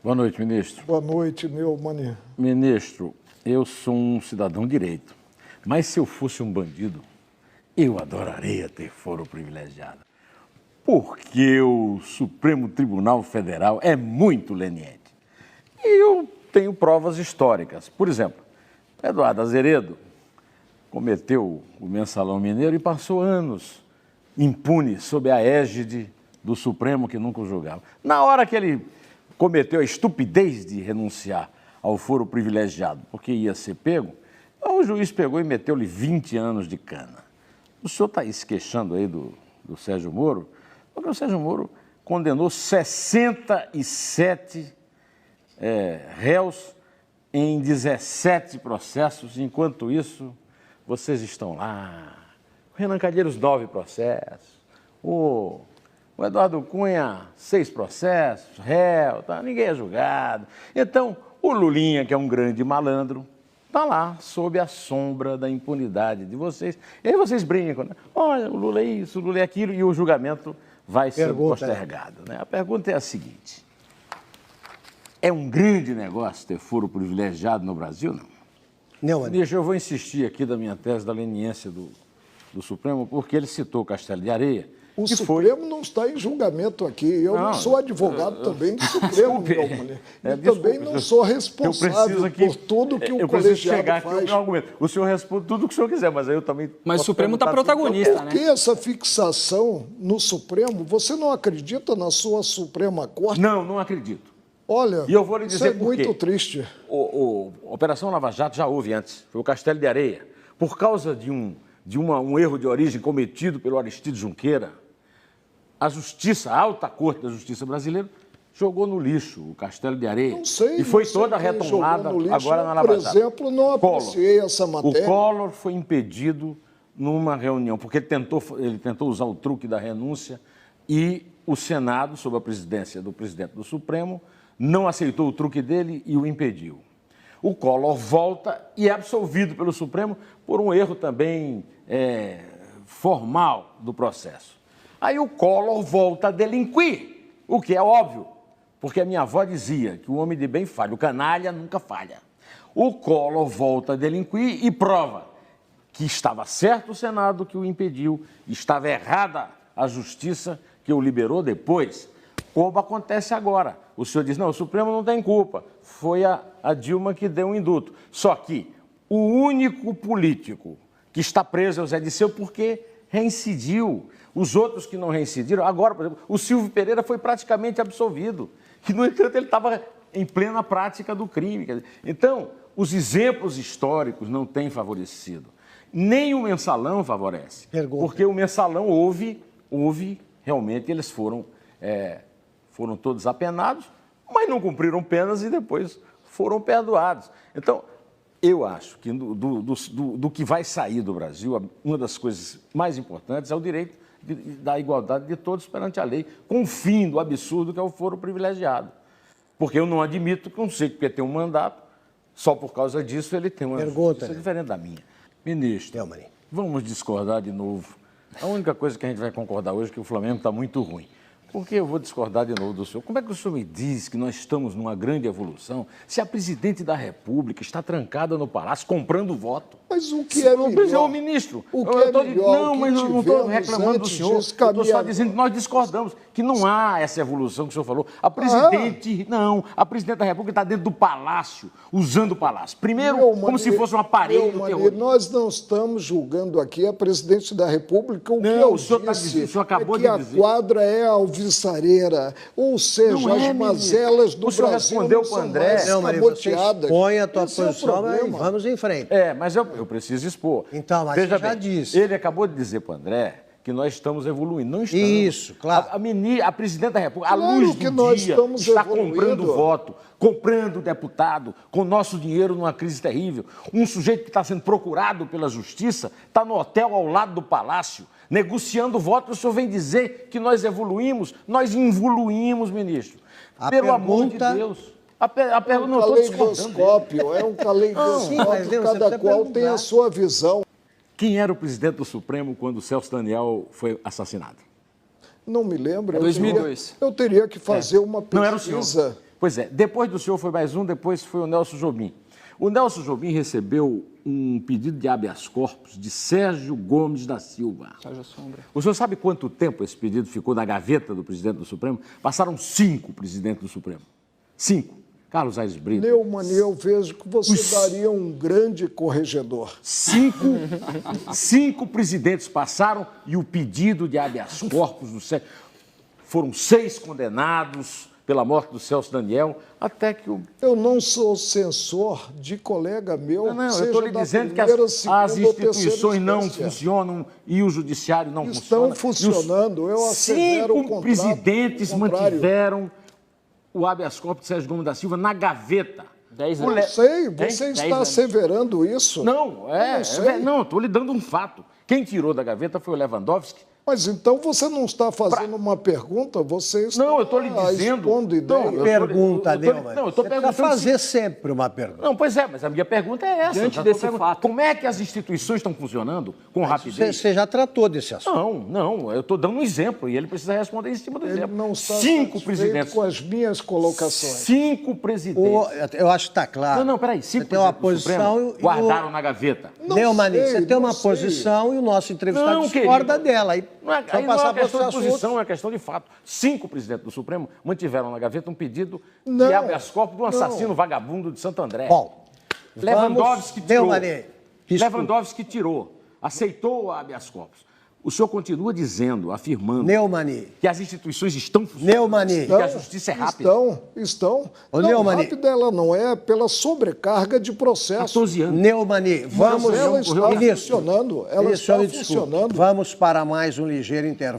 Boa noite, ministro. Boa noite, Neumann. Ministro, eu sou um cidadão direito, mas se eu fosse um bandido, eu adoraria ter foro privilegiado. Porque o Supremo Tribunal Federal é muito leniente. E eu tenho provas históricas. Por exemplo, Eduardo Azeredo cometeu o Mensalão Mineiro e passou anos impune sob a égide do Supremo que nunca o julgava. Na hora que ele cometeu a estupidez de renunciar ao foro privilegiado porque ia ser pego, o juiz pegou e meteu-lhe 20 anos de cana. O senhor está aí se queixando aí do Sérgio Moro, porque o Sérgio Moro condenou 67 réus em 17 processos, enquanto isso, vocês estão lá. O Renan Calheiros, 9 processos. O Eduardo Cunha, 6 processos, réu, tá? Ninguém é julgado. Então, o Lulinha, que é um grande malandro, está lá, sob a sombra da impunidade de vocês. E aí vocês brincam, né? Olha, o Lula é isso, o Lula é aquilo, e o julgamento vai ser postergado. Né? A pergunta é a seguinte: é um grande negócio ter foro privilegiado no Brasil, não? Não, Deixa, eu vou insistir aqui da minha tese da leniência do Supremo, porque ele citou Castelo de Areia. O Supremo não está em julgamento aqui. Eu não sou advogado também do Supremo, Neumann. E também não sou responsável por tudo que o colegiado faz. O senhor responde tudo o que o senhor quiser, mas aí eu também... Mas o Supremo está protagonista, né? Por que essa fixação no Supremo? Você não acredita na sua Suprema Corte? Não, não acredito. Olha, e eu vou lhe dizer isso é muito triste. A Operação Lava Jato já houve antes, foi o Castelo de Areia. Por causa de um erro de origem cometido pelo Aristides Junqueira, a Justiça, a Alta Corte da Justiça Brasileira, jogou no lixo o Castelo de Areia. Não sei, e foi toda retomada agora na Lava Jato. Por exemplo, não apreciei essa matéria. O Collor foi impedido numa reunião, porque ele tentou usar o truque da renúncia e o Senado, sob a presidência do presidente do Supremo, não aceitou o truque dele e o impediu. O Collor volta e é absolvido pelo Supremo por um erro também formal do processo. Aí o Collor volta a delinquir, o que é óbvio, porque a minha avó dizia que o homem de bem falha, o canalha nunca falha. O Collor volta a delinquir e prova que estava certo o Senado que o impediu, estava errada a Justiça que o liberou depois, como acontece agora. O senhor diz, não, o Supremo não tem culpa, foi a Dilma que deu um induto. Só que o único político que está preso é o Zé Disseu porque reincidiu. Os outros que não reincidiram, agora, por exemplo, o Silvio Pereira foi praticamente absolvido. E, no entanto, ele estava em plena prática do crime. Então, os exemplos históricos não têm favorecido. Nem o Mensalão favorece. Porque o Mensalão houve realmente, eles foram todos apenados, mas não cumpriram penas e depois foram perdoados. Então, eu acho que do que vai sair do Brasil, uma das coisas mais importantes é o direito da igualdade de todos perante a lei, com o fim do absurdo que é o foro privilegiado. Porque eu não admito que um sujeito que tem um mandato, só por causa disso ele tem uma justiça diferente da minha. Ministro, vamos discordar de novo. A única coisa que a gente vai concordar hoje é que o Flamengo está muito ruim. Por que eu vou discordar de novo do senhor? Como é que o senhor me diz que nós estamos numa grande evolução se a presidente da República está trancada no Palácio comprando voto? Mas o que é melhor? O ministro, o que é melhor? Não, mas eu não estou reclamando do senhor. Eu estou só dizendo que nós discordamos, que não há essa evolução que o senhor falou. A presidente da República está dentro do Palácio, usando o Palácio. Primeiro, como se fosse um aparelho do terror. Nós não estamos julgando aqui a presidente da República. O que eu disse o senhor acabou é que de a dizer. quadra é alvissareira, ou seja, as mazelas do Brasil respondeu para o André. Não, Maria, você expõe a tua posição e vamos em frente. Mas eu preciso expor. Então, mas veja você já bem, disse. Ele acabou de dizer para o André que nós estamos evoluindo. Não estamos. Isso, claro. A presidente da República, Claro à luz que do nós dia, estamos está evoluindo. comprando voto, comprando deputado, com nosso dinheiro numa crise terrível. Um sujeito que está sendo procurado pela Justiça está no hotel ao lado do Palácio, negociando voto. O senhor vem dizer que nós evoluímos? Nós involuímos, ministro. Pelo amor de Deus. A pergunta não estou discordando. É um caleidoscópio, cada qual tem a sua visão. Quem era o presidente do Supremo quando o Celso Daniel foi assassinado? Não me lembro. 2002. Eu teria que fazer uma pesquisa. Não era o senhor. Pois é, depois do senhor foi mais um, depois foi o Nelson Jobim. O Nelson Jobim recebeu um pedido de habeas corpus de Sérgio Gomes da Silva. Sérgio Sombra. O senhor sabe quanto tempo esse pedido ficou na gaveta do presidente do Supremo? Passaram 5 presidentes do Supremo. 5. Carlos Aires Brito. Neumann, eu vejo que você daria um grande corregedor. 5 presidentes passaram e o pedido de habeas corpus do Sérgio... Foram 6 condenados pela morte do Celso Daniel, até que o... Eu não sou censor de colega meu, não, eu estou lhe dizendo que as instituições não funcionam e o judiciário não funciona. Estão funcionando, eu assevero o contrário. 5 presidentes mantiveram o habeas corpus de Sérgio Gomes da Silva na gaveta. 10 anos. Não sei, você está asseverando isso? Não, não, estou lhe dando um fato. Quem tirou da gaveta foi o Lewandowski. Mas então você não está fazendo uma pergunta, você está eu estou lhe dizendo... Pergunta, Neumann. Não, eu estou perguntando... fazer sempre uma pergunta. Não, pois é, mas a minha pergunta é essa. Diante desse fato. Como é que as instituições estão funcionando com rapidez? Você já tratou desse assunto. Não, eu estou dando um exemplo e ele precisa responder em cima do exemplo. Ele não está 5 presidentes. Com as minhas colocações. 5 presidentes. Eu acho que está claro. Não, peraí. 5 tem uma posição guardaram na gaveta. Neumann, você tem uma posição e o nosso entrevistado discorda dela. Aí não é questão de posição, é questão de fato. 5 presidentes do Supremo mantiveram na gaveta um pedido de habeas corpus do assassino vagabundo de Santo André. Bom, Lewandowski tirou. Lewandowski tirou, aceitou o habeas corpus. O senhor continua dizendo, afirmando que as instituições estão funcionando e que a justiça é rápida. Estão. Não, rápida ela não é pela sobrecarga de processo. 14 anos. Neumann, vamos... Ela está funcionando. Ela está funcionando. Vamos para mais um ligeiro intervalo.